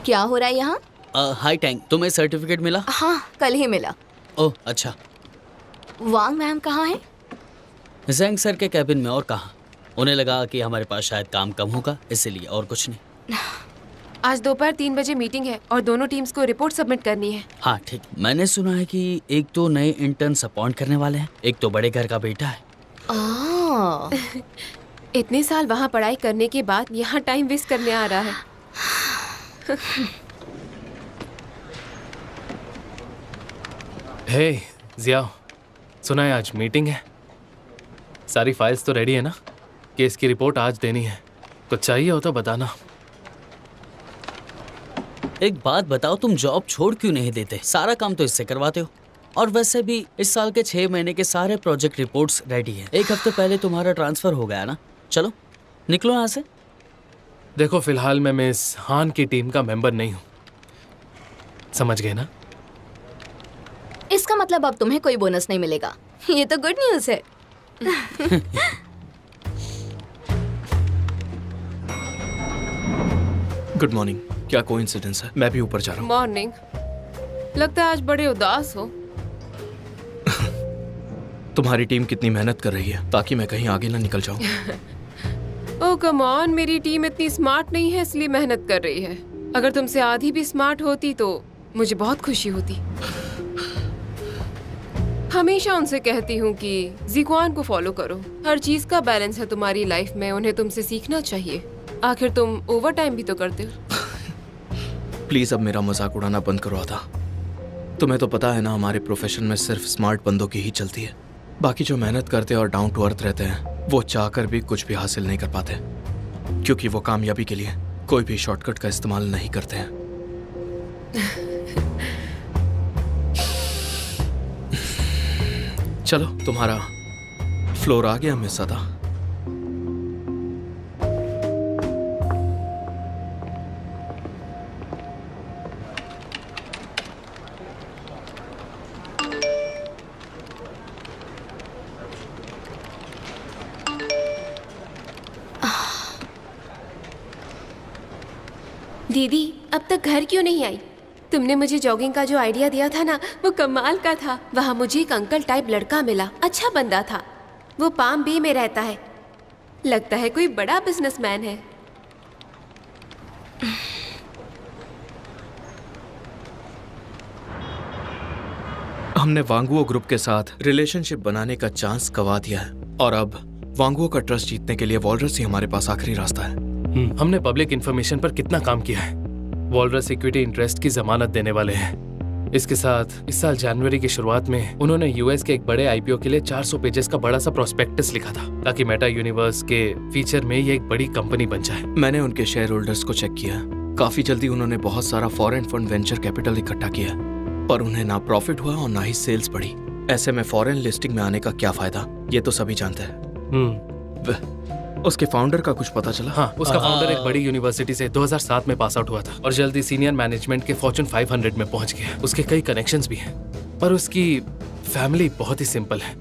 क्या हो रहा है यहाँ? हाई टैंक, तुम्हें सर्टिफिकेट मिला? हाँ, कल ही मिला। ओह अच्छा। वांग मैम कहाँ है? जैंग सर के कैबिन में। और कहाँ? उन्हें लगा कि हमारे पास शायद काम कम होगा, इसीलिए, और कुछ नहीं। आज दोपहर 3 बजे मीटिंग है और दोनों टीम्स को रिपोर्ट सबमिट करनी है। हाँ ठीक। मैंने सुना है कि एक तो नए इंटर्न अपॉइंट करने वाले हैं, एक तो बड़े घर का बेटा है। इतने साल वहाँ पढ़ाई करने के बाद यहाँ टाइम वेस्ट करने आ रहा है। हे जिया, सुना है आज मीटिंग है। सारी फाइल्स तो रेडी है ना? केस की रिपोर्ट आज देनी है। कुछ चाहिए हो तो बताना। एक बात बताओ, तुम जॉब छोड़ क्यों नहीं देते? सारा काम तो इससे करवाते हो। और वैसे भी इस साल के 6 महीने के सारे प्रोजेक्ट रिपोर्ट्स रेडी हैं। एक हफ्ते पहले तुम्हारा ट्रांसफर हो गया ना। चलो निकलो यहाँ से। देखो, फिलहाल मैं मिस हान की टीम का मेंबर नहीं हूँ, समझ गए ना? इसका मतलब अब तुम्हें कोई बोनस नहीं मिलेगा। ये तो गुड न्यूज़ है। Good morning. क्या कोइंसिडेंस है, मैं भी ऊपर जा रहा हूँ। मॉर्निंग। लगता है आज बड़े उदास हो। तुम्हारी टीम कितनी मेहनत कर रही है ताकि मैं कहीं आगे ना निकल जाऊँ। ओह कम ऑन, मेरी टीम इतनी स्मार्ट नहीं है इसलिए मेहनत कर रही है। अगर तुमसे आधी भी स्मार्ट होती तो मुझे बहुत खुशी होती। हमेशा उनसे कहती हूँ कि ज़ीक्वान को फॉलो करो। हर चीज का बैलेंस है तुम्हारी लाइफ में, उन्हें तुमसे सीखना चाहिए। आखिर तुम ओवर टाइम भी तो करते हो। प्लीज अब मेरा मजाक उड़ाना बंद करो आधा। तुम्हें तो पता है ना, हमारे प्रोफेशन में सिर्फ स्मार्ट बंदों की ही चलती है। बाकी जो मेहनत करते और डाउन टू अर्थ रहते हैं वो चाहकर भी कुछ भी हासिल नहीं कर पाते, क्योंकि वो कामयाबी के लिए कोई भी शॉर्टकट का इस्तेमाल नहीं करते हैं। चलो, तुम्हारा फ्लोर आ गया मिस अदा। दीदी अब तक घर क्यों नहीं आई? तुमने मुझे जॉगिंग का जो आइडिया दिया था ना, वो कमाल का था। वहाँ मुझे एक अंकल टाइप लड़का मिला, अच्छा बंदा था। वो पाम बे में रहता है, लगता है कोई बड़ा बिजनेसमैन है। हमने वांगुओ ग्रुप के साथ रिलेशनशिप बनाने का चांस गंवा दिया है और अब वांगुओ का ट्रस्ट जीतने के लिए वॉलरस ही हमारे पास आखिरी रास्ता है। हमने पब्लिक इन्फॉर्मेशन पर कितना काम किया है। वॉलरस इक्विटी इंटरेस्ट की जमानत देने वाले हैं। इसके साथ इस साल जनवरी की शुरुआत में उन्होंने यूएस के एक बड़े आईपीओ के लिए 400 पेजेस का बड़ा सा प्रोस्पेक्टस लिखा था, ताकि मेटा यूनिवर्स के फीचर में ये एक बड़ी कंपनी बन जाए। मैंने उनके शेयर होल्डर्स को चेक किया। काफी जल्दी उन्होंने बहुत सारा फॉरेन फंड वेंचर कैपिटल इकट्ठा किया, पर उन्हें ना प्रॉफिट हुआ और ना ही सेल्स बढ़ी। ऐसे में फॉरेन लिस्टिंग में आने का क्या फायदा, ये तो सभी जानते हैं। उसके फाउंडर का कुछ पता चला? हाँ, उसका फाउंडर एक बड़ी यूनिवर्सिटी से 2007 में पास आउट हुआ था और जल्दी सीनियर मैनेजमेंट के फॉर्च्यून 500 में पहुंच गया। उसके कई कनेक्शंस भी हैं, पर उसकी फैमिली बहुत ही सिंपल है।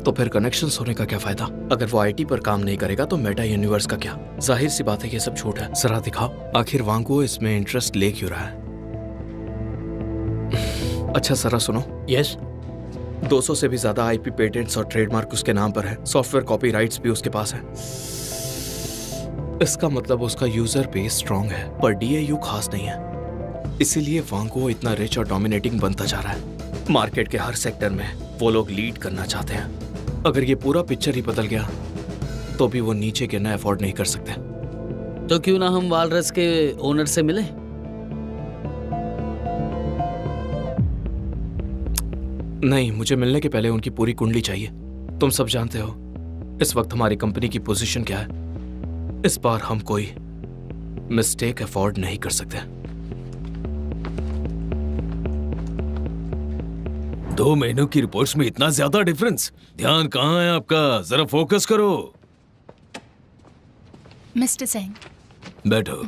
तो फिर कनेक्शंस होने का क्या फायदा? अगर वो आईटी पर काम नहीं करेगा तो मेटा यूनिवर्स का क्या? जाहिर सी बात है ये सब झूठ है। जरा दिखाओ, आखिर वांगुओ इसमें इंटरेस्ट ले क्यों रहा है? अच्छा जरा सुनो। यस। 200 से भी ज्यादा आईपी पेटेंट्स और ट्रेडमार्क उसके नाम पर है। सॉफ्टवेयर कॉपीराइट्स भी उसके पास है। इसका मतलब उसका यूजर बेस स्ट्रांग है, पर डीएयू खास नहीं है। इसीलिए वांगुओ इतना रिच और डोमिनेटिंग बनता जा रहा है। मार्केट के हर सेक्टर में वो लोग लीड करना चाहते हैं। अगर ये पूरा पिक्चर ही बदल गया तो भी वो नीचे गिरना अफोर्ड नहीं कर सकते। तो क्यों ना हम वॉलरस के ओनर से मिले? नहीं, मुझे मिलने के पहले उनकी पूरी कुंडली चाहिए। तुम सब जानते हो इस वक्त हमारी कंपनी की पोजीशन क्या है। इस बार हम कोई मिस्टेक अफोर्ड नहीं कर सकते। 2 महीनों की रिपोर्ट्स में इतना ज्यादा डिफरेंस? ध्यान कहाँ है आपका? जरा फोकस करो। मिस्टर सिंह, बैठो।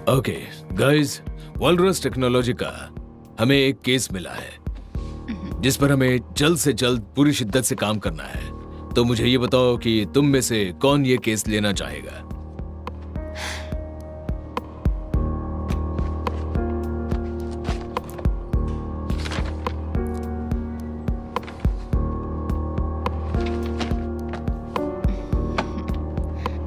ओके गाइस, वॉलरस टेक्नोलॉजी का हमें एक केस मिला है जिस पर हमें जल्द से जल्द पूरी शिद्दत से काम करना है। तो मुझे ये बताओ कि तुम में से कौन ये केस लेना चाहेगा?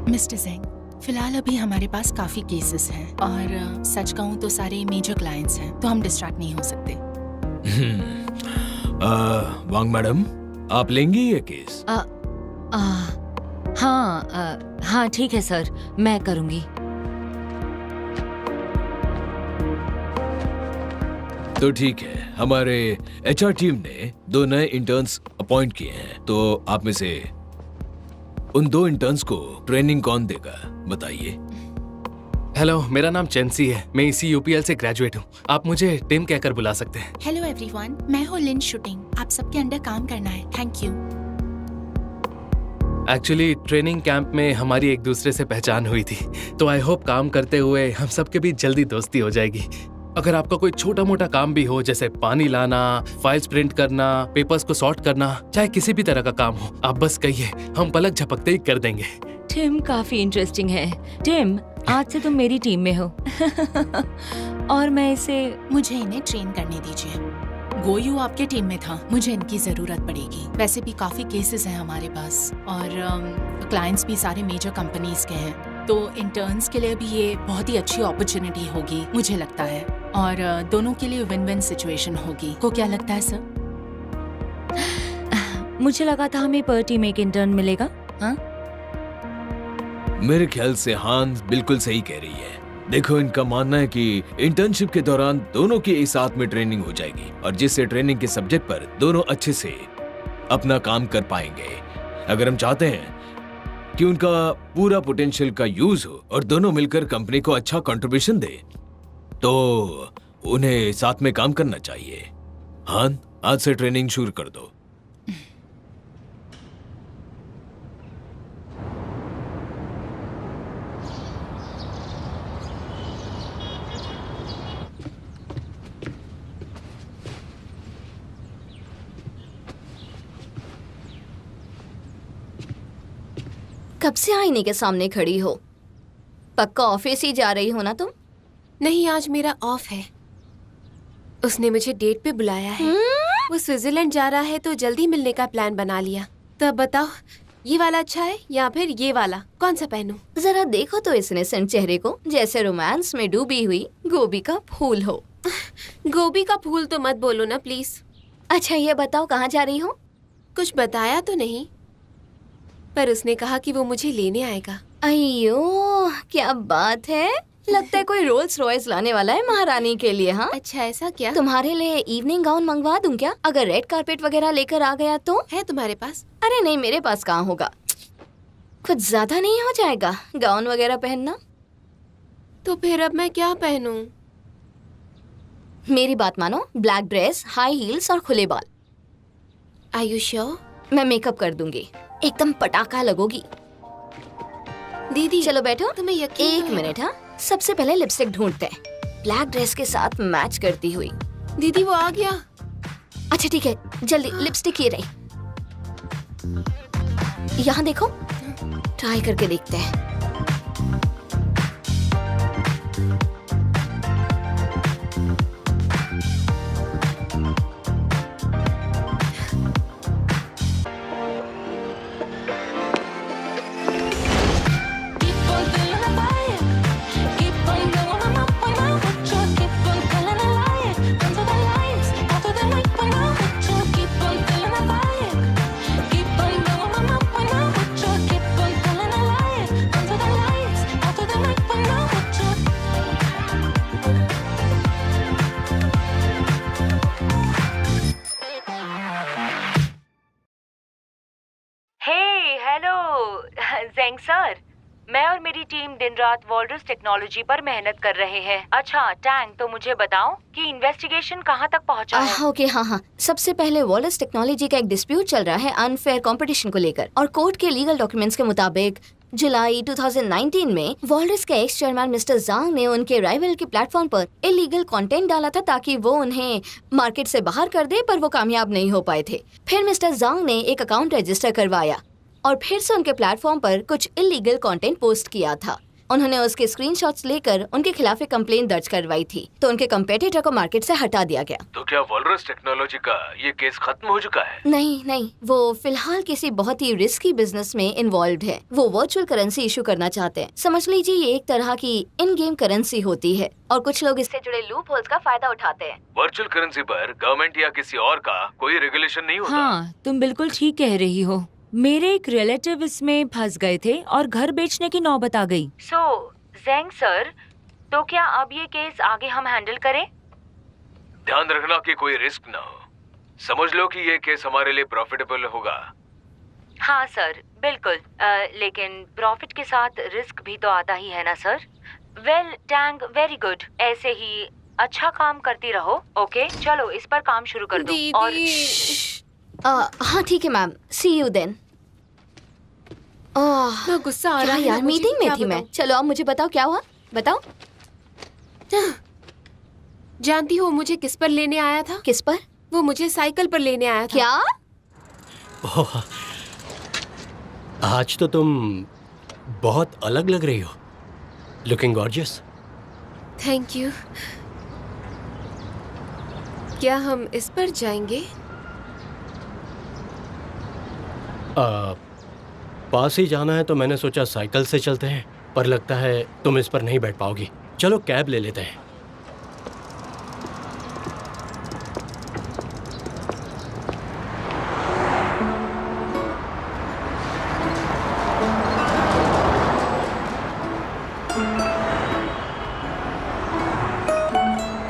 मिस्टर सिंह, फिलहाल अभी हमारे पास काफी केसेस हैं और सच कहूँ तो सारे मेजर क्लाइंट्स हैं, तो हम डिस्ट्रैक्ट नहीं हो सकते। वांग मैडम, आप लेंगी ये केस? हाँ ठीक है सर, मैं करूँगी। तो ठीक है, हमारे एचआर टीम ने 2 नए इंटर्न्स अपॉइंट किए हैं। तो आप में से उन 2 इंटर्न्स को ट्रेनिंग कौन देगा, बताइए। हेलो, मेरा नाम चेंसी है। मैं इसी यूपीएल से ग्रेजुएट हूँ। आप मुझे टिम कहकर बुला सकते हैं। हेलो एवरीवन, मैं हूँ लिन शूटिंग। आप सबके अंडर काम करना है। Thank you. Actually training camp में हमारी एक दूसरे से पहचान हुई थी, तो आई होप काम करते हुए हम सबके बीच जल्दी दोस्ती हो जाएगी। अगर आपका कोई छोटा मोटा काम भी हो, जैसे पानी लाना, फाइल्स प्रिंट करना, पेपर्स को सॉर्ट करना, चाहे किसी भी तरह का काम हो, आप बस कहिए, हम पलक झपकते ही कर देंगे। टिम काफी इंटरेस्टिंग है। टिम, आज से तुम मेरी टीम में हो और मैं इसे मुझे इन्हें ट्रेन करने दीजिए। गोयू आपके टीम में था, मुझे इनकी जरूरत पड़ेगी। वैसे भी काफी केसेस हैं हमारे पास और क्लाइंट्स भी सारे मेजर कंपनीज के हैं, तो इंटर्न्स के लिए भी ये बहुत ही अच्छी अपॉर्चुनिटी होगी मुझे लगता है, और दोनों के लिए विन विन सिचुएशन होगी। को क्या लगता है सर? मुझे लगा था हमें पर टीम एक इंटर्न मिलेगा। हाँ, मेरे ख्याल से हान बिल्कुल सही कह रही है। देखो, इनका मानना है कि इंटर्नशिप के दौरान दोनों की एक साथ में ट्रेनिंग हो जाएगी और जिससे ट्रेनिंग के सब्जेक्ट पर दोनों अच्छे से अपना काम कर पाएंगे। अगर हम चाहते हैं कि उनका पूरा पोटेंशियल का यूज हो और दोनों मिलकर कंपनी को अच्छा कंट्रीब्यूशन दे, तो उन्हें साथ में काम करना चाहिए। हान, आज से ट्रेनिंग शुरू कर दो। कब से आईने के सामने खड़ी हो? पक्का ऑफिस ही जा रही हो ना तुम? नहीं, आज मेरा ऑफ है। उसने मुझे डेट पे बुलाया है। वो स्विट्जरलैंड जा रहा है तो जल्दी मिलने का प्लान बना लिया। तो अब बताओ, ये वाला अच्छा है या फिर ये वाला? कौन सा पहनूं? जरा देखो तो इस इनोसेंट चेहरे को, जैसे रोमांस में डूबी हुई गोभी का फूल हो। गोभी का फूल तो मत बोलो ना प्लीज। अच्छा ये बताओ, कहाँ जा रही हो? कुछ बताया तो नहीं, पर उसने कहा कि वो मुझे लेने आएगा। अयो, क्या बात है। लगता है कोई रोल्स रॉयस लाने वाला है महारानी के लिए। हाँ, अच्छा ऐसा क्या? तुम्हारे लिए इवनिंग गाउन मंगवा दूं क्या? अगर रेड कारपेट वगैरह लेकर आ गया तो? है तुम्हारे पास? अरे नहीं, मेरे पास कहाँ होगा। कुछ ज्यादा नहीं हो जाएगा गाउन वगैरह पहनना? तो फिर अब मैं क्या पहनूं? मेरी बात मानो, ब्लैक ड्रेस, हाई हील्स और खुले बाल। Are you sure? मैं मेकअप कर दूंगी, एकदम पटाखा लगोगी। दीदी चलो बैठो। तुम्हें यकीन एक है? मिनट। हाँ, सबसे पहले लिपस्टिक ढूंढते हैं, ब्लैक ड्रेस के साथ मैच करती हुई। दीदी वो आ गया। अच्छा ठीक है, जल्दी। लिपस्टिक ये रही, यहाँ देखो, ट्राई करके देखते हैं। जेंग सर, मैं और मेरी टीम दिन रात वॉलरस टेक्नोलॉजी पर मेहनत कर रहे हैं। अच्छा टैंग, तो मुझे बताओ कि इन्वेस्टिगेशन कहाँ तक पहुँचा है? ओके, हाँ। सबसे पहले वॉलरस टेक्नोलॉजी का एक डिस्प्यूट चल रहा है अनफेयर कंपटीशन को लेकर, और कोर्ट के लीगल डॉक्यूमेंट्स के मुताबिक जुलाई 2019 में वॉल्डर्स के एक्स चेयरमैन मिस्टर जांग ने उनके राइवल के प्लेटफॉर्म पर इलीगल कंटेंट डाला था ताकि वो उन्हें मार्केट से बाहर कर दे, पर वो कामयाब नहीं हो पाए थे। फिर मिस्टर जांग ने एक अकाउंट रजिस्टर करवाया और फिर से उनके प्लेटफॉर्म पर कुछ इलीगल कंटेंट पोस्ट किया था। उन्होंने उसके स्क्रीनशॉट्स लेकर उनके खिलाफ एक कंप्लेंट दर्ज करवाई थी, तो उनके कंपेटिटर को मार्केट से हटा दिया गया। तो क्या वॉलरस टेक्नोलॉजी का ये केस खत्म हो चुका है? नहीं, वो फिलहाल किसी बहुत ही रिस्की बिजनेस में इन्वॉल्व है। वो वर्चुअल करेंसी इशू करना चाहते हैं। समझ लीजिए ये एक तरह की इन गेम करेंसी होती है और कुछ लोग इससे जुड़े लूप होल्स का फायदा उठाते हैं। वर्चुअल करेंसी पर गवर्नमेंट या किसी और का कोई रेगुलेशन नहीं होता। हाँ, तुम बिल्कुल ठीक कह रही हो। मेरे एक रिलेटिव इसमें फंस गए थे और घर बेचने की नौबत आ गई। ज़ेंग सर, तो क्या अब ये केस आगे हम हैंडल करें? ध्यान रखना कि कोई रिस्क ना हो। समझ लो कि ये केस हमारे लिए प्रॉफिटेबल होगा। हाँ सर, बिल्कुल। लेकिन प्रॉफिट के साथ रिस्क भी तो आता ही है ना sir. Well Tang, very good. ऐसे ही अच्छा काम करती रहो। ओके, चलो इस पर काम शुरू कर दो। और हाँ ठीक है मैम, सी यू देन। ना गुस्सा आ रहा है यार, ना मुझे, मीटिंग में क्या थी मैं। बताऊं? चलो अब मुझे बताओ क्या हुआ, बताओ। जानती हो मुझे किस पर लेने आया था? किस पर? वो मुझे साइकिल पर लेने आया था। क्या? ओह, आज तो तुम बहुत अलग लग रही हो। Looking gorgeous. Thank you. क्या हम इस पर जाएंगे? पास ही जाना है तो मैंने सोचा साइकिल से चलते हैं, पर लगता है तुम इस पर नहीं बैठ पाओगी। चलो कैब ले लेते हैं।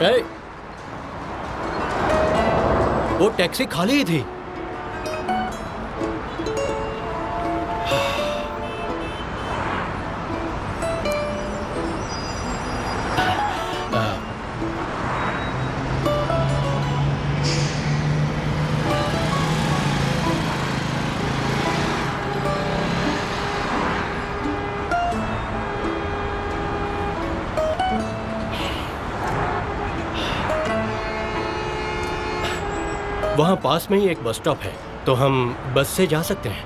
ए, वो टैक्सी खाली ही थी। वहाँ पास में ही एक बस स्टॉप है, तो हम बस से जा सकते हैं।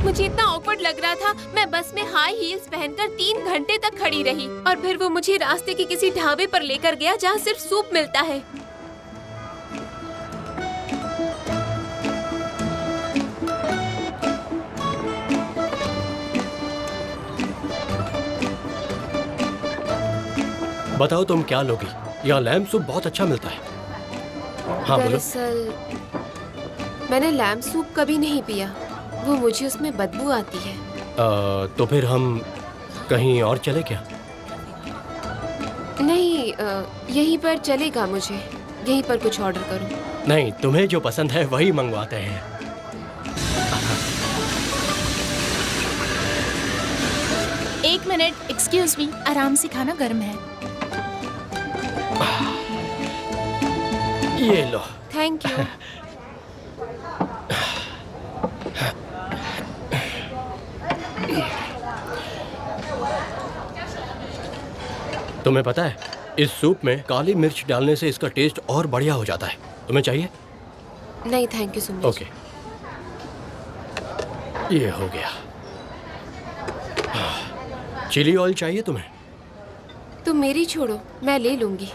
मुझे इतना ऑकवर्ड लग रहा था। मैं बस में हाई हील्स पहनकर 3 घंटे तक खड़ी रही और फिर वो मुझे रास्ते के किसी ढाबे पर लेकर गया जहाँ सिर्फ सूप मिलता है। बताओ तुम क्या लोगी? यहाँ लैम्प सूप बहुत अच्छा मिलता है। हाँ बोलो। दरअसल मैंने लैम्प सूप कभी नहीं पिया, वो मुझे उसमें बदबू आती है। तो फिर हम कहीं और चले क्या? नहीं, यहीं पर चलेगा मुझे। यहीं पर कुछ ऑर्डर करूं? नहीं, तुम्हें जो पसंद है वही मंगवाते हैं। एक मिनट, एक्सक्यूज मी, आराम से खाना गर्म है। ये लो। Thank you. तुम्हें पता है, इस सूप में काली मिर्च डालने से इसका टेस्ट और बढ़िया हो जाता है। तुम्हें चाहिए? नहीं thank you so much. Okay, ये हो गया। चिली ऑयल चाहिए तुम्हें? तुम मेरी छोड़ो, मैं ले लूंगी।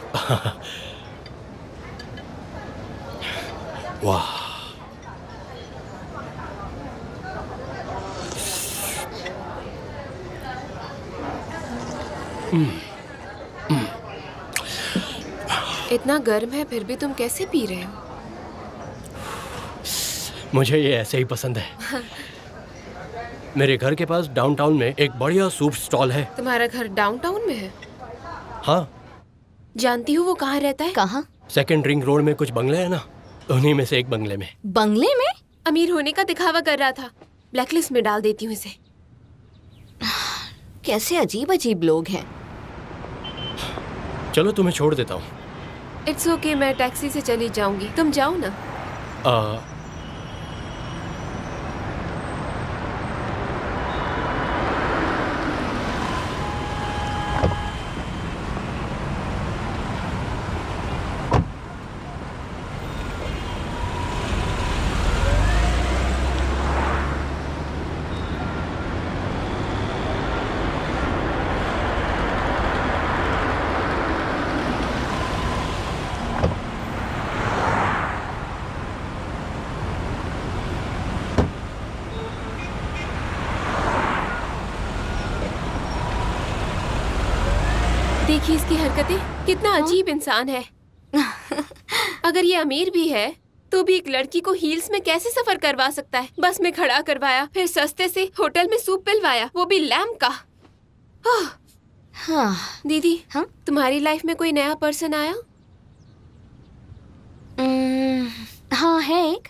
वाह, इतना गर्म है फिर भी तुम कैसे पी रहे हो? मुझे ये ऐसे ही पसंद है। मेरे घर के पास डाउनटाउन में एक बढ़िया सूप स्टॉल है। तुम्हारा घर डाउनटाउन में है? हाँ, जानती हूँ वो कहाँ रहता है? कहाँ? सेकंड रिंग रोड में कुछ बंगले हैं ना, उन्हीं में से एक बंगले में। बंगले में? अमीर होने का दिखावा कर रहा था। ब्लैकलिस्ट में डाल देती हूँ इसे। कैसे अजीब अजीब लोग हैं। चलो तुम्हें छोड़ देता हूँ। इट्स ओके, मैं टैक्सी से चली जाऊंगी, तुम जाओ ना। देखिए इसकी हरकतें, कितना अजीब इंसान है। अगर ये अमीर भी है तो भी एक लड़की को हील्स में कैसे सफर करवा सकता है? बस में खड़ा करवाया, फिर सस्ते से होटल में सूप पिलवाया, वो भी लैम्प का। हाँ। दीदी, हाँ? तुम्हारी लाइफ में कोई नया पर्सन आया? हाँ है एक,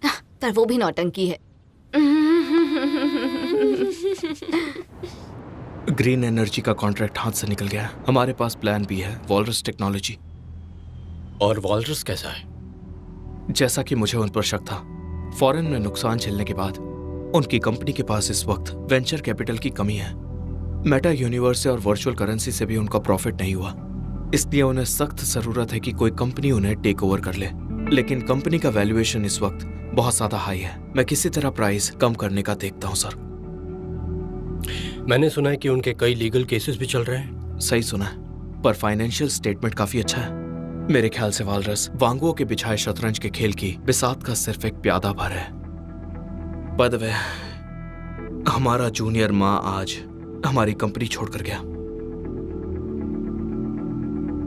पर वो भी नौटंकी है। ग्रीन एनर्जी का कॉन्ट्रैक्ट हाथ से निकल गया है। हमारे पास प्लान भी है, वॉलरस टेक्नोलॉजी। और वॉलरस कैसा है? जैसा कि मुझे उन पर शक था, फॉरेन में नुकसान झेलने के बाद उनकी कंपनी के पास इस वक्त वेंचर कैपिटल की कमी है। मेटा यूनिवर्स से और वर्चुअल करेंसी से भी उनका प्रॉफिट नहीं हुआ, इसलिए उन्हें सख्त जरूरत है कि कोई कंपनी उन्हें टेक ओवर कर ले। लेकिन कंपनी का वैल्यूएशन इस वक्त बहुत ज्यादा हाई है। मैं किसी तरह प्राइस कम करने का देखता हूँ सर। मैंने सुना है कि उनके कई लीगल केसेस भी चल रहे हैं। सही सुना है, पर फाइनेंशियल स्टेटमेंट काफी अच्छा है। मेरे ख्याल से वालरस वांगुओं के बिछाए शतरंज के खेल की बिसात का सिर्फ एक प्यादा भर है। बाय द वे, हमारा जूनियर माँ आज हमारी कंपनी छोड़कर गया।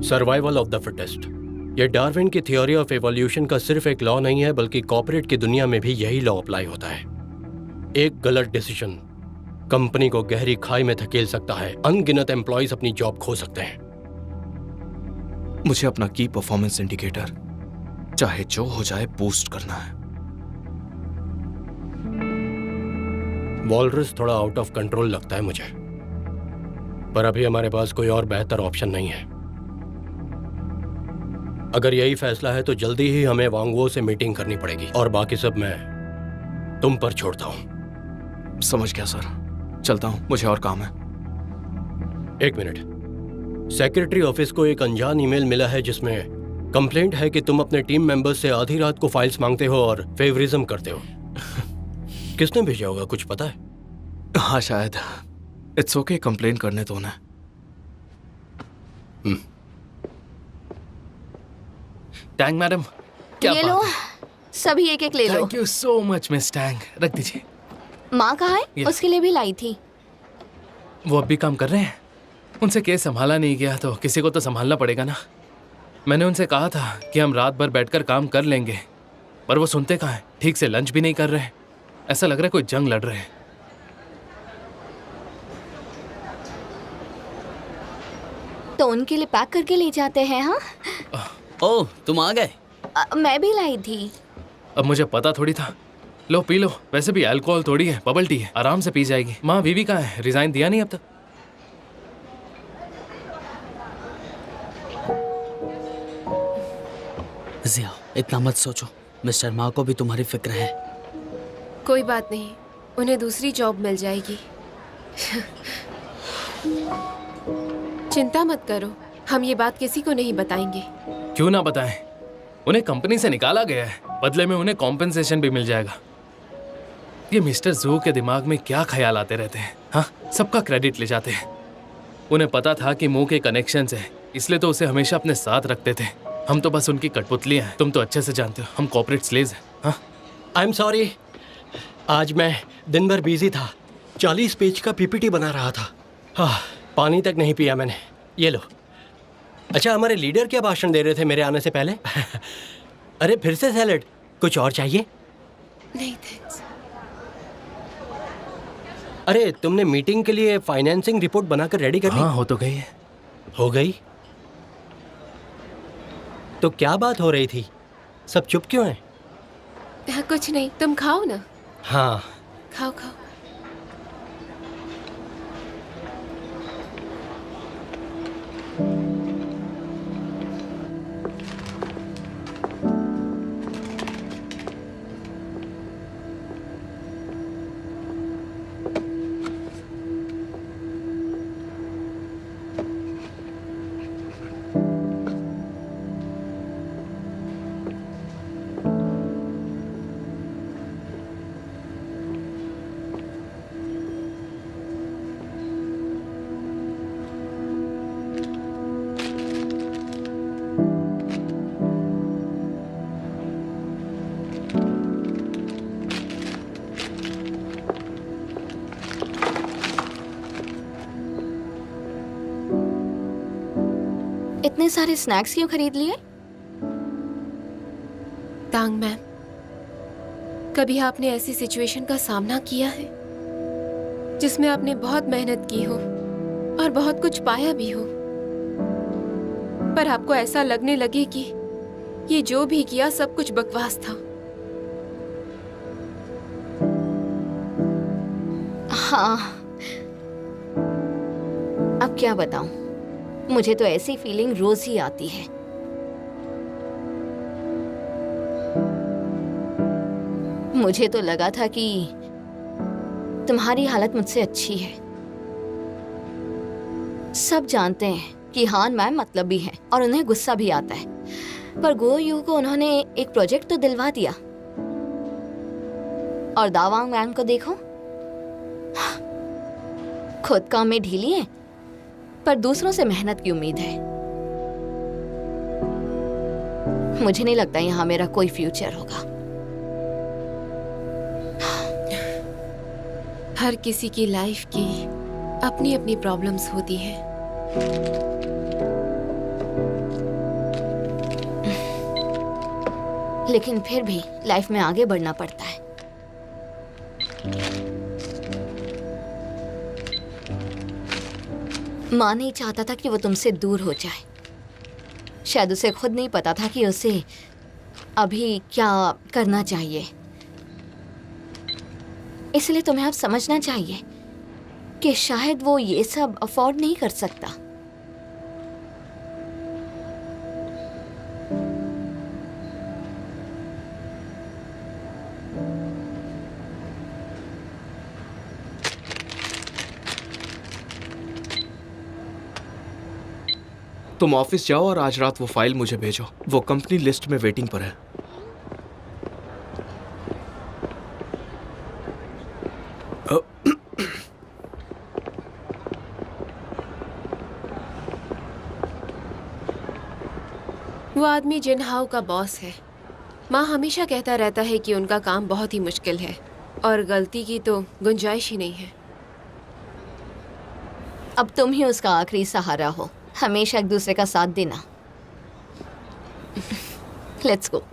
सर्वाइवल ऑफ द फिटेस्ट, ये डार्विन की थ्योरी ऑफ एवोल्यूशन का सिर्फ एक लॉ नहीं है, बल्कि कॉर्पोरेट की दुनिया में भी यही लॉ अप्लाई होता है। एक गलत डिसीजन कंपनी को गहरी खाई में धकेल सकता है। अनगिनत एम्प्लॉइज अपनी जॉब खो सकते हैं। मुझे अपना की परफॉर्मेंस इंडिकेटर चाहे जो हो जाए बूस्ट करना है। वॉलरस थोड़ा आउट ऑफ कंट्रोल लगता है मुझे, पर अभी हमारे पास कोई और बेहतर ऑप्शन नहीं है। अगर यही फैसला है तो जल्दी ही हमें वांगवो से मीटिंग करनी पड़ेगी, और बाकी सब मैं तुम पर छोड़ता हूं। समझ गया सर, चलता हूं, मुझे और काम है। एक मिनट, सेक्रेटरी ऑफिस को एक अनजान ईमेल मिला है जिसमें कंप्लेंट है कि तुम अपने टीम मेंबर्स से आधी रात को फाइल्स मांगते हो और फेवरिज्म करते हो। किसने भेजा होगा, कुछ पता है? हाँ शायद। इट्स ओके, कंप्लेन करने दो ना। टैंग मैडम, क्या ये बात लो, है? सभी एक एक ले लो। Thank you so much miss Tang, रख दीजिए। माँ कहाँ है? ये। उसके लिए भी लाई थी। वो अब भी काम कर रहे हैं। उनसे केस संभाला नहीं गया तो किसी को तो संभालना पड़ेगा ना। मैंने उनसे कहा था कि हम रात भर बैठकर काम कर लेंगे, पर वो सुनते कहाँ हैं। ठीक से लंच भी नहीं कर रहे। ऐसा लग रहा है कोई जंग लड़ रहे हैं। तो उनके लिए पैक करके ले जाते हैं। हाँ, ओह, तुम आ गए। मैं भी लाई थी। अब मुझे पता थोड़ी था। लो पी लो, वैसे भी अल्कोहल थोड़ी है, बबल टी है, आराम से पी जाएगी। माँ बीवी कहाँ है? रिजाइन दिया नहीं अब तक? जिया, इतना मत सोचो, मिस्टर माँ को भी तुम्हारी फिक्र है। कोई बात नहीं, उन्हें दूसरी जॉब मिल जाएगी। चिंता मत करो, हम ये बात किसी को नहीं बताएंगे। क्यों ना बताएं? उन्हें कंपनी से निकाला गया है, बदले में उन्हें कॉम्पेंसेशन भी मिल जाएगा। ये मिस्टर जू के दिमाग में क्या ख्याल आते रहते हैं? हाँ, सबका क्रेडिट ले जाते हैं। उन्हें पता था कि मुंह के कनेक्शंस हैं, इसलिए तो उसे हमेशा अपने साथ रखते थे। हम तो बस उनकी कठपुतलियां हैं। तुम तो अच्छे से जानते हो, हम कॉर्पोरेट स्लेव्स हैं। हाँ, आई एम सॉरी, आज मैं दिन भर बिजी था, 40 पेज का पीपीटी बना रहा था। हाँ, पानी तक नहीं पिया मैंने। ये लो। अच्छा, हमारे लीडर क्या भाषण दे रहे थे मेरे आने से पहले? अरे फिर से सैलेड, कुछ और चाहिए? नहीं थैंक्स। अरे तुमने मीटिंग के लिए फाइनेंसिंग रिपोर्ट बनाकर रेडी कर ली? हाँ, हो तो गई है। हो गई? तो क्या बात हो रही थी? सब चुप क्यों हैं? हाँ, कुछ नहीं, तुम खाओ ना। हाँ। खाओ खाओ। इतने सारे स्नैक्स क्यों खरीद लिए? तांग मैम, कभी आपने ऐसी सिचुएशन का सामना किया है जिसमें आपने बहुत मेहनत की हो और बहुत कुछ पाया भी हो, पर आपको ऐसा लगने लगे कि ये जो भी किया सब कुछ बकवास था? हाँ, अब क्या बताऊं, मुझे तो ऐसी फीलिंग रोज ही आती है। मुझे तो लगा था कि तुम्हारी हालत मुझसे अच्छी है। सब जानते हैं कि हान मैम मतलबी हैं और उन्हें गुस्सा भी आता है, पर गो यू को उन्होंने एक प्रोजेक्ट तो दिलवा दिया। और दावांग मैम को देखो, खुद काम में ढीली है पर दूसरों से मेहनत की उम्मीद है। मुझे नहीं लगता यहाँ मेरा कोई फ्यूचर होगा। हर किसी की लाइफ की अपनी अपनी प्रॉब्लम्स होती हैं। लेकिन फिर भी लाइफ में आगे बढ़ना पड़ता है। माँ नहीं चाहता था कि वो तुमसे दूर हो जाए। शायद उसे खुद नहीं पता था कि उसे अभी क्या करना चाहिए। इसलिए तुम्हें अब समझना चाहिए कि शायद वो ये सब अफोर्ड नहीं कर सकता। तुम ऑफिस जाओ और आज रात वो फाइल मुझे भेजो। वो कंपनी लिस्ट में वेटिंग पर है। वो आदमी जिनहाओ का बॉस है। माँ हमेशा कहता रहता है कि उनका काम बहुत ही मुश्किल है और गलती की तो गुंजाइश ही नहीं है। अब तुम ही उसका आखिरी सहारा हो। हमेशा एक दूसरे का साथ देना। Let's go.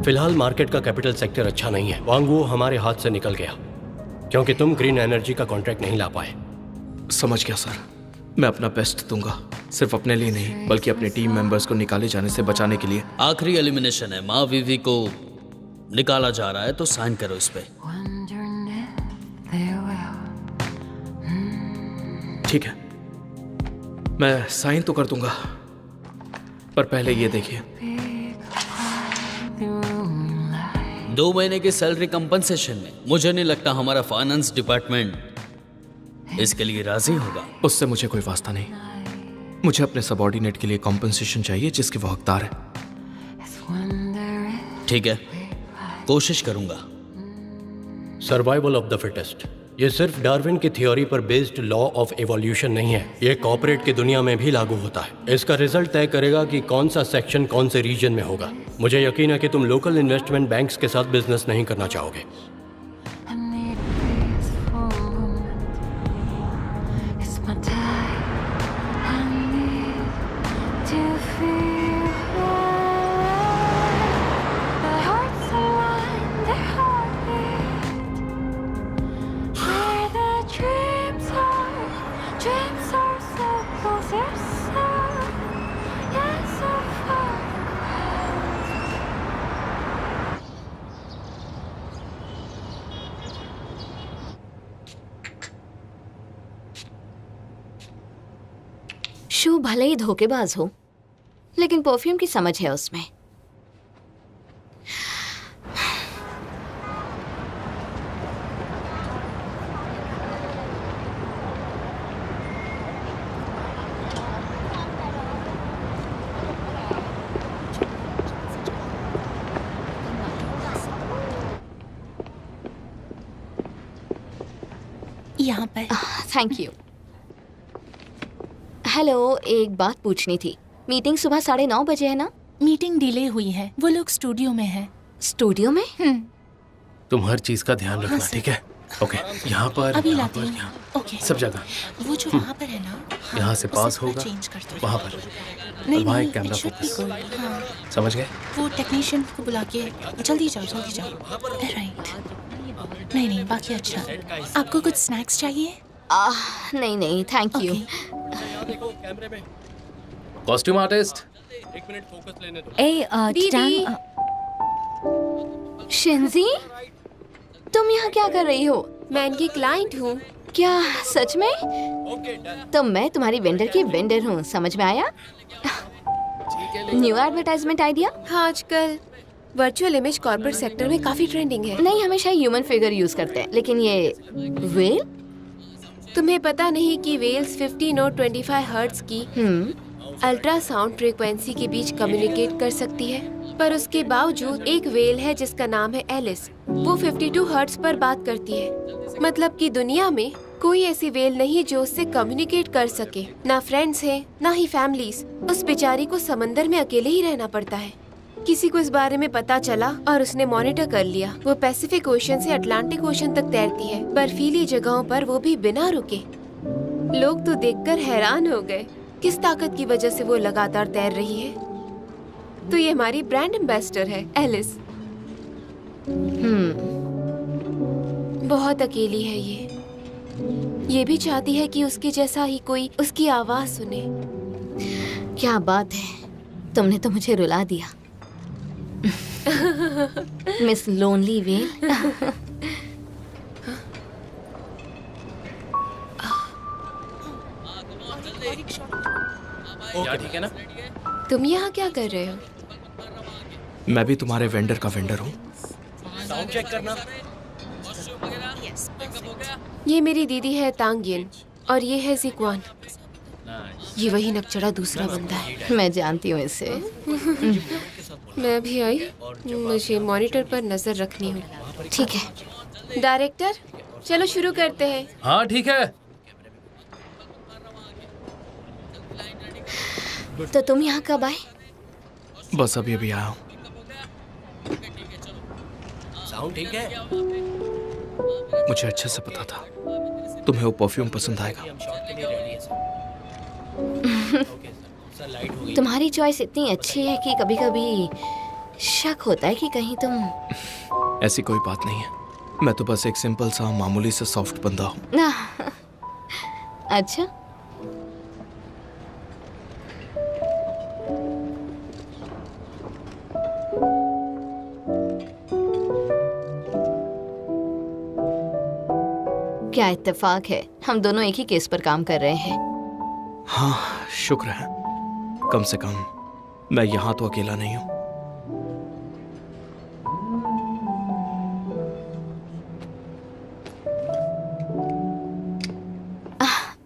फिलहाल मार्केट का कैपिटल सेक्टर अच्छा नहीं है। वांगवू हमारे हाथ से निकल गया क्योंकि तुम ग्रीन एनर्जी का कॉन्ट्रैक्ट नहीं ला पाए। समझ गया सर। मैं अपना बेस्ट दूंगा, सिर्फ अपने लिए नहीं बल्कि अपने टीम मेंबर्स को निकाले जाने से बचाने के लिए। आखिरी एलिमिनेशन है। माँ वीवी को निकाला जा रहा है तो साइन करो इस पे। ठीक है, मैं साइन तो कर दूंगा, पर पहले ये देखिए। 2 महीने की सैलरी कंपनसेशन में मुझे नहीं लगता हमारा फाइनेंस डिपार्टमेंट इसके लिए राजी होगा। उससे मुझे कोई वास्ता नहीं। मुझे अपने सबऑर्डिनेट के लिए कॉम्पनसेशन चाहिए जिसके वो हकदार है। ठीक है, कोशिश करूंगा। Survival of the fittest. ये सिर्फ डार्विन की थ्योरी पर बेस्ड लॉ ऑफ एवोल्यूशन नहीं है, ये कॉर्पोरेट की दुनिया में भी लागू होता है। इसका रिजल्ट तय करेगा कि कौन सा सेक्शन कौन से रीजन में होगा। मुझे यकीन है कि तुम लोकल इन्वेस्टमेंट बैंक्स के साथ बिजनेस नहीं करना चाहोगे। शू भले ही धोखेबाज हो, लेकिन परफ्यूम की समझ है उसमें। यहाँ पर। Thank you. हेलो, एक बात पूछनी थी। मीटिंग सुबह 9:30 बजे है ना? मीटिंग डिले हुई है, वो लोग स्टूडियो में है। स्टूडियो में? तुम हर चीज का ध्यान रखना, ठीक है? ओके, यहाँ पर, अभी यहाँ लाती पर, हूँ। यहाँ ओके। सब जगह। वो जो वहाँ पर है ना, हाँ, यहाँ से उससे पास थोड़ा होगा, चेंज कर दो। वहाँ पर। नहीं और वहाँ नहीं, एक camera it should be focus. good, हाँ। समझ गए? वो टेक्नीशियन को बुला के जल्दी जाओ, जल्दी जाओ। राइट। नहीं नहीं, बाकी अच्छा। आपको कुछ स्नैक्स चाहिए? नहीं नहीं, थैंक यू। Costume artist. दीदी। शिंजी, तुम यहाँ क्या कर रही हो? मैं इनकी क्लाइंट हूँ। क्या सच में? तो मैं तुम्हारी वेंडर की वेंडर हूँ, समझ में आया? New advertisement idea? हाँ, आजकल वर्चुअल इमेज कॉर्पोरेट सेक्टर में काफी ट्रेंडिंग है। नहीं, हमेशा ह्यूमन फिगर यूज करते हैं, लेकिन ये वेल? तुम्हें पता नहीं कि वेल्स 15 और 25 हर्ट्ज की अल्ट्रासाउंड फ्रीक्वेंसी के बीच कम्युनिकेट कर सकती है, पर उसके बावजूद एक वेल है जिसका नाम है एलिस। वो 52 हर्ट्ज पर बात करती है। मतलब कि दुनिया में कोई ऐसी वेल नहीं जो उससे कम्युनिकेट कर सके। ना फ्रेंड्स हैं, ना ही फैमिलीज। उस बेचारी को समंदर में अकेले ही रहना पड़ता है। किसी को इस बारे में पता चला और उसने मॉनिटर कर लिया। वो पैसिफिक ओशन से अटलांटिक ओशन तक तैरती है, बर्फीली जगहों पर, वो भी बिना रुके। लोग तो देखकर हैरान हो गए किस ताकत की वजह से वो लगातार तैर रही है। तो ये हमारी ब्रांड एम्बेसडर है, एलिस। बहुत अकेली है ये भी चाहती है कि उसके जैसा ही कोई उसकी आवाज सुने। क्या बात है, तुमने तो मुझे रुला दिया। Miss lonely well. ठीक है ना? तुम यहाँ क्या कर रहे हो? मैं भी तुम्हारे वेंडर का वेंडर हूँ। साउंड चेक करना। ये मेरी दीदी है तांगियन और ये है जिक्वान। ये वही नकचड़ा दूसरा बंदा है। मैं जानती हूँ इसे। मैं भी आई, मुझे मॉनिटर पर नजर रखनी हो। ठीक है डायरेक्टर, चलो शुरू करते हैं। हाँ ठीक है। तो तुम यहाँ कब आए? बस अभी अभी आया हूँ। साउंड ठीक है? मुझे अच्छे से पता था तुम्हें वो परफ्यूम पसंद आएगा। तुम्हारी चॉइस इतनी अच्छी है कि कभी कभी शक होता है कि कहीं तुम। ऐसी कोई बात नहीं है, मैं तो बस एक सिंपल सा मामूली सा सॉफ्ट बंदा हूँ। अच्छा, क्या इत्तेफाक है, हम दोनों एक ही केस पर काम कर रहे हैं। हाँ, शुक्र है, कम से कम मैं यहाँ तो अकेला नहीं हूँ।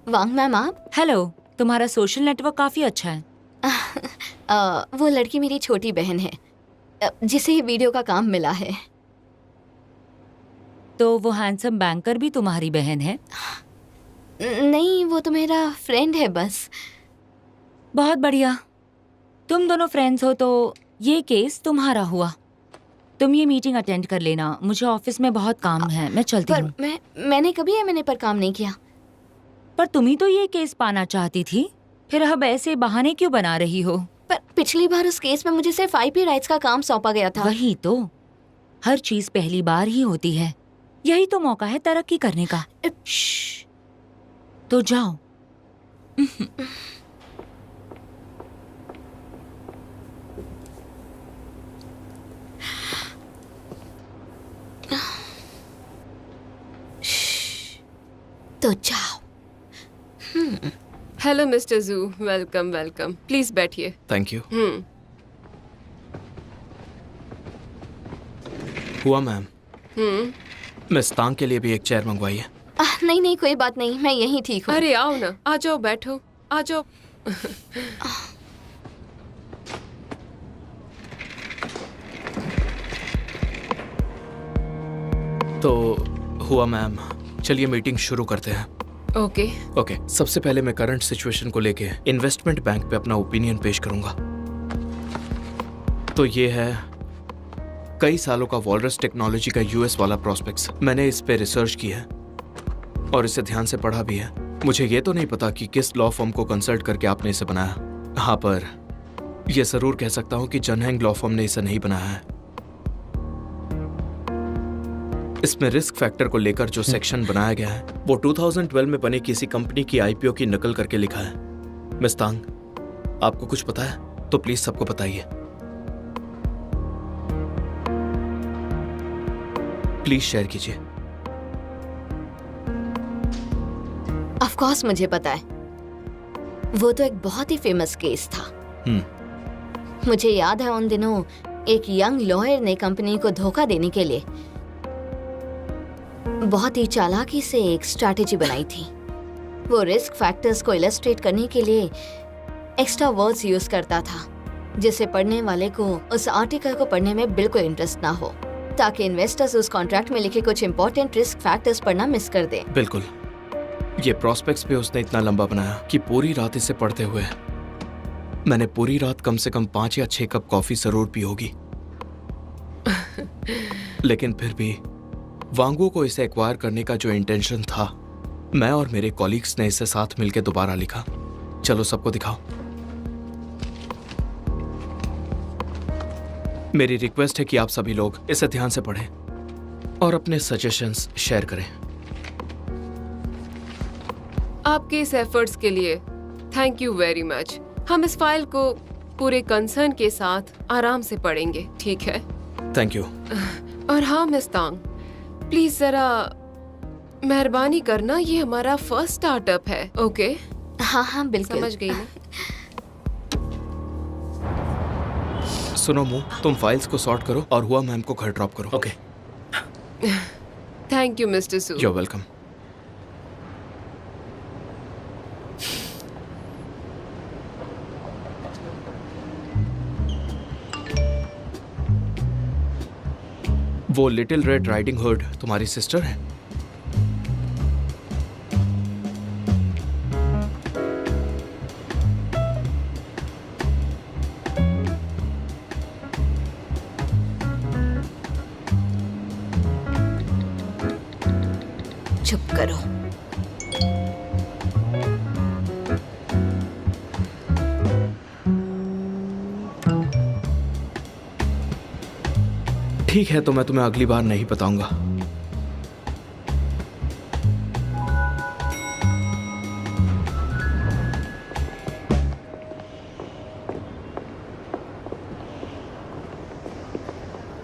वांग मैम, आप? हेलो, तुम्हारा सोशल नेटवर्क काफी अच्छा है। वो लड़की मेरी छोटी बहन है जिसे ये वीडियो का काम मिला है। तो वो हैंडसम बैंकर भी तुम्हारी बहन है? नहीं, वो तो मेरा फ्रेंड है बस। बहुत बढ़िया। तुम दोनों फ्रेंड्स हो तो ये केस तुम्हारा हुआ। तुम ये मीटिंग अटेंड कर लेना, मुझे ऑफिस में बहुत काम है, मैं चलती हूँ। मैंने कभी एमएनए पर काम नहीं किया। पर तुम ही तो ये केस पाना चाहती थी, फिर अब ऐसे बहाने क्यों बना रही हो? पर पिछली बार उस केस में मुझे सिर्फ आईपी राइट्स का काम सौंपा गया था। वही तो, हर चीज पहली बार ही होती है। यही तो मौका है तरक्की करने का। श्श्श, तो जाओ। तो जाओ। हेलो मिस्टर जू, वेलकम वेलकम। प्लीज बैठिए। Thank you. हुआ मैम, मिस तांग के लिए भी एक चेयर मंगवाई है। नहीं नहीं, कोई बात नहीं, मैं यहीं ठीक हूँ। अरे आओ ना, आ जाओ, बैठो, आ जाओ। तो हुआ मैम, चलिए मीटिंग शुरू करते हैं। ओके, सबसे पहले मैं करंट सिचुएशन को लेके इन्वेस्टमेंट बैंक पे अपना ओपिनियन पेश करूंगा। तो ये है कई सालों का वॉलरस टेक्नोलॉजी का यूएस वाला प्रोस्पेक्ट्स। मैंने इस पे रिसर्च की है और इसे ध्यान से पढ़ा भी है। मुझे ये तो नहीं पता कि किस लॉ फर्म को कंसल्ट करके आपने इसे बनाया। हाँ, पर यह जरूर कह सकता हूँ कि जनहैंग लॉ फर्म ने इसे नहीं बनाया है। इसमें रिस्क फैक्टर को लेकर जो सेक्शन बनाया गया है वो 2012 में बने किसी कंपनी की आईपीओ की नकल करके लिखा है। मिस तांग, आपको कुछ पता है तो प्लीज सबको बताइए। प्लीज शेयर कीजिए। ऑफ कोर्स मुझे पता है, वो तो एक बहुत ही फेमस केस था। मुझे याद है उन दिनों एक यंग लॉयर ने कंपनी को धोखा देने के लिए बहुत ही चालाकी से एक स्ट्रैटेजी बनाई थी। वो रिस्क फैक्टर्स को इलस्ट्रेट करने के लिए एक्स्ट्रा वर्ड्स यूज करता था, जिससे पढ़ने वाले को उस आर्टिकल को पढ़ने में बिल्कुल इंटरेस्ट ना हो, ताकि इन्वेस्टर्स उस कॉन्ट्रैक्ट में लिखे कुछ इंपॉर्टेंट रिस्क फैक्टर्स पढ़ना मिस कर दें। बिल्कुल, ये प्रोस्पेक्ट्स पे उसने इतना लंबा बनाया कि पूरी रात इसे पढ़ते हुए मैंने पूरी रात कम से कम 5 या 6 कप कॉफी जरूर पी होगी। लेकिन फिर भी वांगो को इसे एक्वायर करने का जो इंटेंशन था, मैं और मेरे कॉलीग्स ने इसे साथ मिलकर दोबारा लिखा। चलो सबको दिखाओ। मेरी रिक्वेस्ट है कि आप सभी लोग इसे ध्यान से पढ़ें और अपने सजेशंस शेयर करें। आपके इस एफर्ट्स के लिए थैंक यू वेरी मच। हम इस फाइल को पूरे कंसर्न के साथ आराम से पढ़ेंगे, ठीक है? Thank you. और हाँ मिस तांग, प्लीज जरा मेहरबानी करना, ये हमारा फर्स्ट स्टार्टअप है। ओके? हाँ हाँ बिल्कुल। समझ गई ना? सुनो मू, तुम फाइल्स को सॉर्ट करो और हुआ मैम को घर ड्रॉप करो। Okay. Thank you mister Su. You're welcome. वो लिटिल रेड राइडिंग हुड तुम्हारी सिस्टर है? चुप करो। ठीक है, तो मैं तुम्हें अगली बार नहीं बताऊंगा।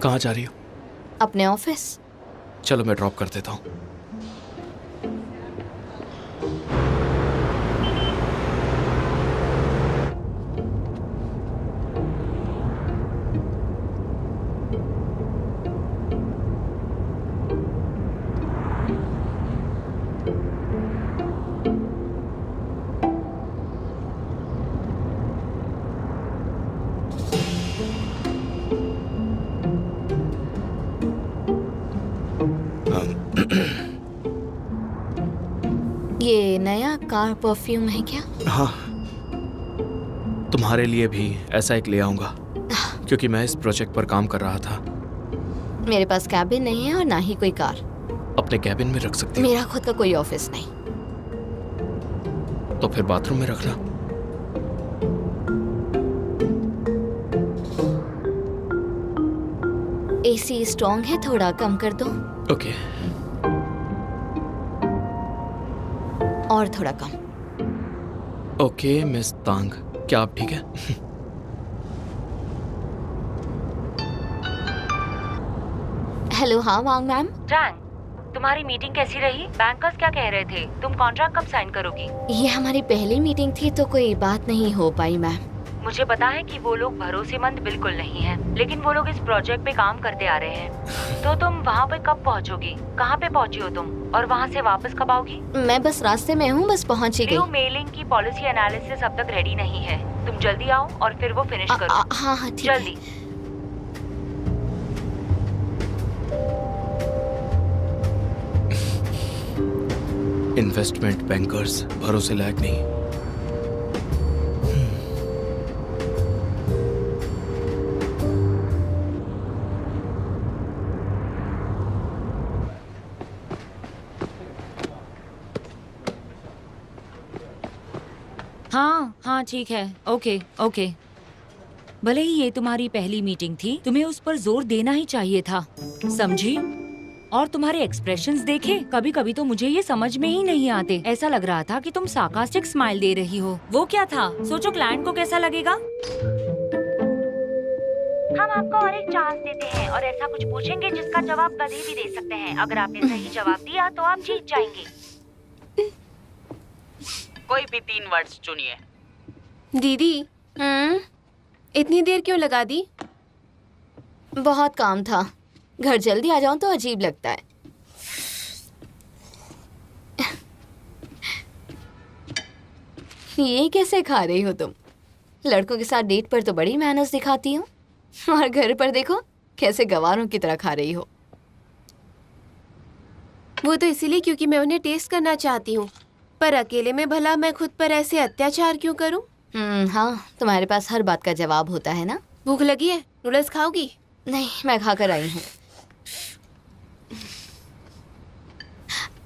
कहाँ जा रही हो? अपने ऑफिस। चलो मैं ड्रॉप कर देता हूँ। नया कार परफ्यूम है क्या? हाँ, तुम्हारे लिए भी ऐसा एक ले आऊंगा, क्योंकि मैं इस प्रोजेक्ट पर काम कर रहा था। मेरे पास कैबिन नहीं है और ना ही कोई कार। अपने कैबिन में रख सकती हो। मेरा खुद का कोई ऑफिस नहीं। तो फिर बाथरूम में रखना। एसी स्ट्रॉन्ग है, थोड़ा कम कर दो। ओके। और थोड़ा कम। ओके मिस तांग, क्या आप ठीक है? हेलो, हाँ वांग मैम। टैंग, तुम्हारी मीटिंग कैसी रही? बैंकर्स क्या कह रहे थे? तुम कॉन्ट्रैक्ट कब साइन करोगी? ये हमारी पहली मीटिंग थी तो कोई बात नहीं हो पाई मैम। मुझे पता है कि वो लोग भरोसेमंद बिल्कुल नहीं हैं, लेकिन वो लोग इस प्रोजेक्ट पे काम करते आ रहे हैं। तो तुम वहाँ पे कब पहुँचोगी? कहाँ पे पहुँची हो तुम? और वहाँ से वापस कब आओगी? मैं बस रास्ते में हूँ, बस पहुँच ही गई। मेलिंग की पॉलिसी एनालिसिस अब तक रेडी नहीं है। तुम जल्दी आओ और फिर वो फिनिश करो। हाँ हाँ ठीक है। जल्दी। इन्वेस्टमेंट बैंकर्स भरोसे लायक नहीं। हाँ हाँ ठीक है, ओके ओके। भले ही ये तुम्हारी पहली मीटिंग थी, तुम्हें उस पर जोर देना ही चाहिए था, समझी? और तुम्हारे एक्सप्रेशंस देखे, कभी कभी तो मुझे ये समझ में ही नहीं आते। ऐसा लग रहा था कि तुम सार्कास्टिक स्माइल दे रही हो। वो क्या था? सोचो क्लाइंट को कैसा लगेगा। हम आपको और एक चांस देते हैं और ऐसा कुछ पूछेंगे जिसका जवाब कभी भी दे सकते हैं। अगर आपने सही जवाब दिया तो आप जीत जाएंगे। कोई भी 3 वर्ड्स चुनिए। दीदी, इतनी देर क्यों लगा दी? बहुत काम था। घर जल्दी आ जाऊं तो अजीब लगता है। ये कैसे खा रही हो तुम? लड़कों के साथ डेट पर तो बड़ी मैनर्स दिखाती हो, और घर पर देखो कैसे गवारों की तरह खा रही हो। वो तो इसीलिए क्योंकि मैं उन्हें टेस्ट करना चाहती हूँ, पर अकेले में भला मैं खुद पर ऐसे अत्याचार क्यों करूँ? हाँ, तुम्हारे पास हर बात का जवाब होता है ना। भूख लगी है? नूडल्स खाओगी? नहीं, मैं खाकर आई हूँ।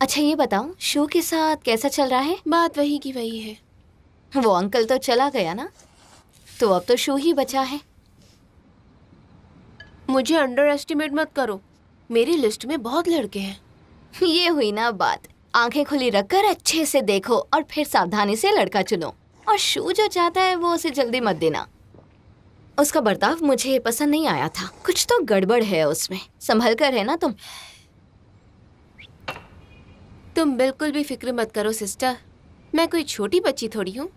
अच्छा ये बताओ, शो के साथ कैसा चल रहा है? बात वही की वही है। वो अंकल तो चला गया ना, तो अब तो शो ही बचा है। मुझे अंडर एस्टिमेट मत करो, मेरी लिस्ट में बहुत लड़के हैं। ये हुई ना बात। आंखें खुली रखकर अच्छे से देखो और फिर सावधानी से लड़का चुनो, और शो जो चाहता है वो उसे जल्दी मत देना। उसका बर्ताव मुझे पसंद नहीं आया था, कुछ तो गड़बड़ है उसमें। संभल कर है ना तुम। तुम बिल्कुल भी फिक्र मत करो सिस्टर, मैं कोई छोटी बच्ची थोड़ी हूँ।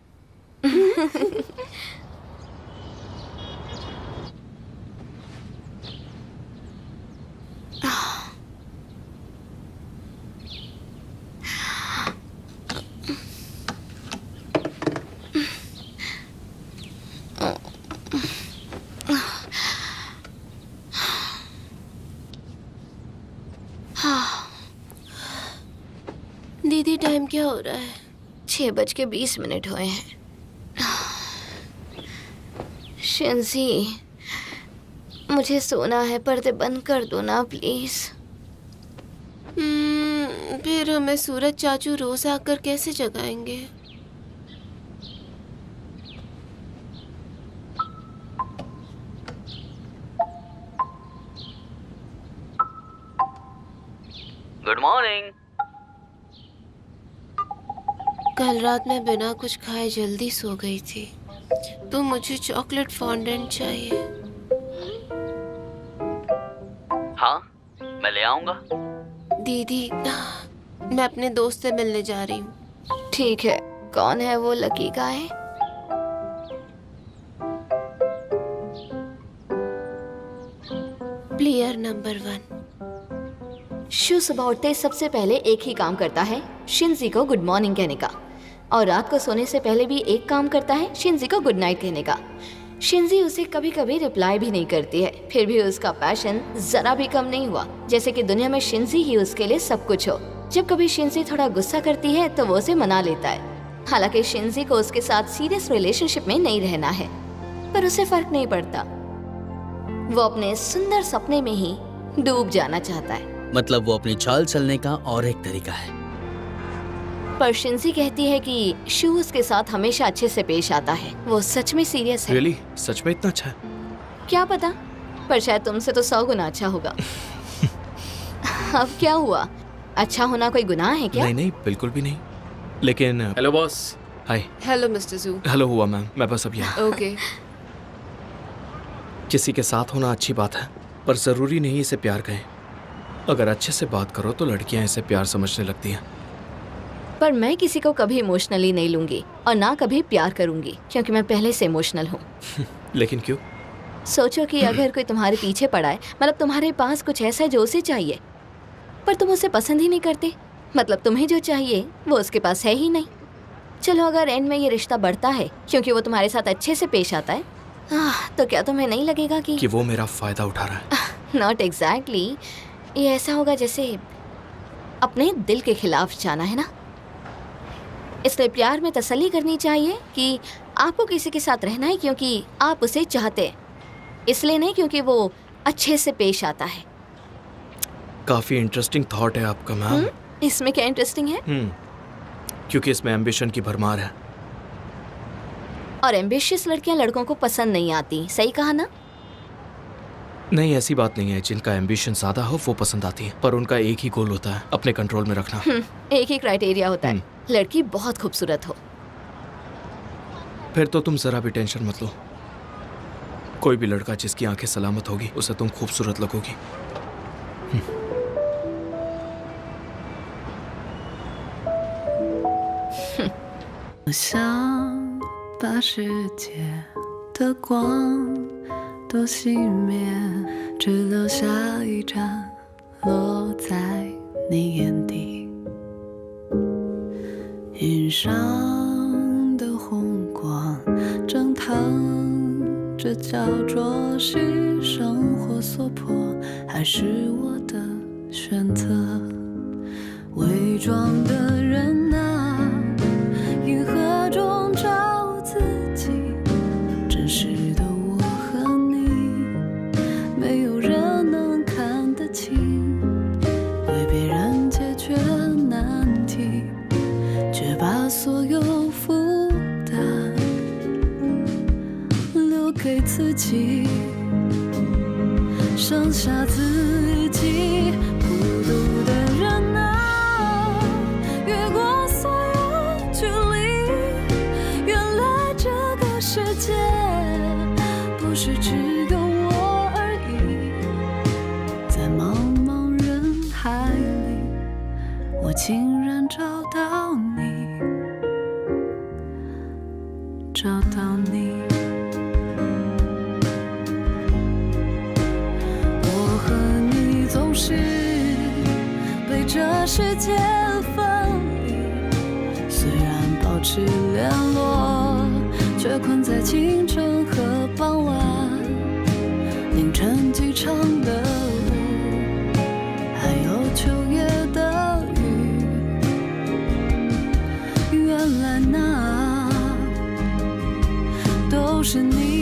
दीदी, टाइम क्या हो रहा है? 6:20 हुए हैं। शिंजी, मुझे सोना है, पर्दे बंद कर दो ना प्लीज। फिर हमें सूरज चाचू रोज आकर कैसे जगाएंगे? Good morning. कल रात मैं बिना कुछ खाए जल्दी सो गई थी, तो मुझे चॉकलेट फॉन्डेंट चाहिए। हाँ, मैं ले आऊंगा। दीदी, मैं अपने दोस्त से मिलने जा रही हूँ। ठीक है, कौन है वो लकी गाय? Player number 1। शू सुबह उठते ही सबसे पहले एक ही काम करता है, शिंजी को गुड मॉर्निंग कहने का। और रात को सोने से पहले भी एक काम करता है, शिंजी को गुड नाइट कहने का। शिंजी उसे कभी कभी रिप्लाई भी नहीं करती है, फिर भी उसका पैशन जरा भी कम नहीं हुआ, जैसे कि दुनिया में शिंजी ही उसके लिए सब कुछ हो। जब कभी शिंजी थोड़ा गुस्सा करती है तो वो उसे मना लेता है। हालांकि शिंजी को उसके साथ सीरियस रिलेशनशिप में नहीं रहना है, पर उसे फर्क नहीं पड़ता। वो अपने सुंदर सपने में ही डूब जाना चाहता है। मतलब वो अपनी चाल चलने का और एक तरीका है। पर शिंजी कहती है कि शू उसके साथ हमेशा अच्छे से पेश आता है। वो सच में सीरियस है। रियली सच में इतना अच्छा है? क्या पता, पर शायद तुमसे तो 100 गुना अच्छा होगा। अब क्या हुआ? अच्छा होना कोई गुनाह है क्या? नहीं नहीं, बिल्कुल भी नहीं। लेकिन हेलो बॉस। हाय। हेलो मिस्टर जू। हेलो हुआ मैम, मैं बस अब यहाँ। ओके। किसी के साथ होना अच्छी बात है, पर जरूरी नहीं इसे प्यार कहें। अगर अच्छे से बात करो तो लड़कियां इसे प्यार समझने लगती हैं। पर मैं किसी को कभी इमोशनली नहीं लूंगी और ना कभी प्यार करूंगी, क्योंकि मैं पहले से इमोशनल हूँ। लेकिन क्यों? सोचो कि अगर कोई तुम्हारे पीछे पड़ा है, मतलब तुम्हारे पास कुछ ऐसा है जो उसे चाहिए, पर तुम उसे पसंद ही नहीं करते, मतलब तुम्हें जो चाहिए वो उसके पास है ही नहीं। चलो अगर एंड में ये रिश्ता बढ़ता है क्योंकि वो तुम्हारे साथ अच्छे से पेश आता है, तो क्या तुम्हें नहीं लगेगा कि वो मेरा फायदा उठा रहा है? Not exactly. ये ऐसा होगा जैसे अपने दिल के खिलाफ जाना, है ना? इसलिए प्यार में तसल्ली करनी चाहिए कि आपको किसी के साथ रहना है क्योंकि आप उसे चाहते हैं, इसलिए नहीं क्योंकि वो अच्छे से पेश आता है। काफी इंटरेस्टिंग थॉट है आपका मैम। इसमें क्या इंटरेस्टिंग है? क्योंकि इसमें एम्बिशन की भरमार है। और एम्बिशियस लड़कियां लड़कों को पसंद नहीं आती, सही कहा ना? नहीं, ऐसी बात नहीं है। जिनका एम्बिशन ज्यादा हो वो पसंद आती है, पर उनका एक ही गोल होता है, अपने कंट्रोल में रखना। एक ही क्राइटेरिया होता है, लड़की बहुत खूबसूरत हो। फिर तो तुम जरा भी टेंशन मत लो। कोई भी लड़का जिसकी आंखें सलामत होगी उसे तुम खूबसूरत लगोगी।我想把世界的光都熄灭，只留下一盏落在你眼底。云上的红光蒸腾着，焦灼是生活所迫，还是我的选择？伪装的人啊，银河中找自己，真实的我和你，没有人能看得清，为别人解决难题，却把所有负担留给自己，剩下自己。孤独的人啊，越过所有距离，原来这个世界不是只有我而已，在茫茫人海里，我竟然找到你，找到你。我和你总是被这世界分离，虽然保持联络，却困在清晨和傍晚，凌晨机场的路，还有秋夜的雨。原来那都是你。